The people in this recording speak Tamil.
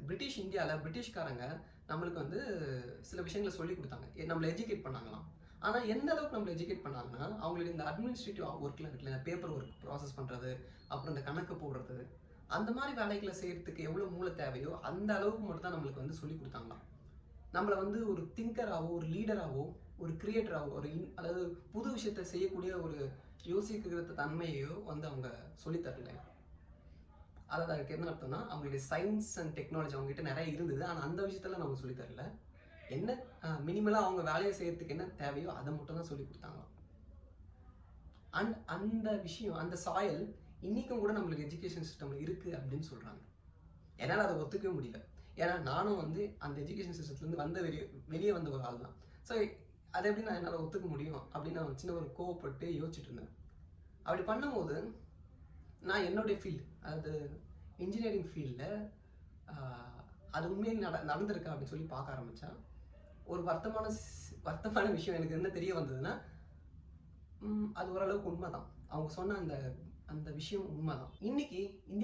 பிரிட்டிஷ் இந்தியாவில் பிரிட்டிஷ்காரங்க நம்மளுக்கு வந்து சில விஷயங்களை சொல்லி கொடுத்தாங்க, நம்மளை எஜுகேட் பண்ணாங்களாம். ஆனால் எந்த அளவுக்கு நம்மளை எஜுகேட் பண்ணாங்கன்னா, அவங்களுக்கு இந்த அட்மினிஸ்ட்ரேட்டிவ் ஒர்க்லாம் இருக்குல்ல, பேப்பர் ஒர்க் ப்ராசஸ் பண்ணுறது, அப்புறம் இந்த கணக்கு போடுறது, அந்த மாதிரி வேலைகளை செய்யறதுக்கு எவ்வளோ மூளை தேவையோ அந்த அளவுக்கு மட்டும் தான் நம்மளுக்கு வந்து சொல்லி கொடுத்தாங்களாம். நம்மளை வந்து ஒரு திங்கராகவோ, ஒரு லீடராகவோ, ஒரு கிரியேட்டராகவோ, அதாவது புது விஷயத்தை செய்யக்கூடிய ஒரு யோசிக்கிற தன்மையோ வந்து அவங்க சொல்லித்தரல. அதாவது அதுக்கு என்ன அர்த்தம்னா, அவங்களுடைய சயின்ஸ் அண்ட் டெக்னாலஜி அவங்ககிட்ட நிறைய இருந்தது. ஆனால் அந்த விஷயத்தெல்லாம் நமக்கு சொல்லித் தரல. என்ன மினிமலாக அவங்க வேலையை செய்யறதுக்கு என்ன தேவையோ அதை மட்டும் தான் சொல்லி கொடுத்தாங்க. அண்ட் அந்த விஷயம், அந்த சாயல் இன்னைக்கும் கூட நம்மளுக்கு எஜுகேஷன் சிஸ்டம்ல இருக்கு அப்படின்னு சொல்றாங்க. என்னால் அதை ஒத்துக்கவே முடியல. ஏன்னா நானும் வந்து அந்த எஜுகேஷன் சிஸ்டத்துலேருந்து வெளியே வந்த ஒரு ஆள் தான். ஸோ அதை எப்படி நான் என்னால் ஒத்துக்க முடியும் அப்படின்னு நான் சின்ன ஒரு கோவப்பட்டு யோசிச்சுட்டு இருந்தேன். அப்படி பண்ணும்போது நான் என்னுடைய ஃபீல்டு, அதாவது இன்ஜினியரிங் ஃபீல்டில் அது உண்மையில் நடந்திருக்கா அப்படின்னு சொல்லி பார்க்க ஆரம்பித்தா, ஒரு வருத்தமான விஷயம் எனக்கு என்ன தெரிய வந்ததுன்னா, அது ஓரளவுக்கு உண்மை தான். அவங்க சொன்ன அந்த விஷயம் உண்மை தான். இன்னைக்கு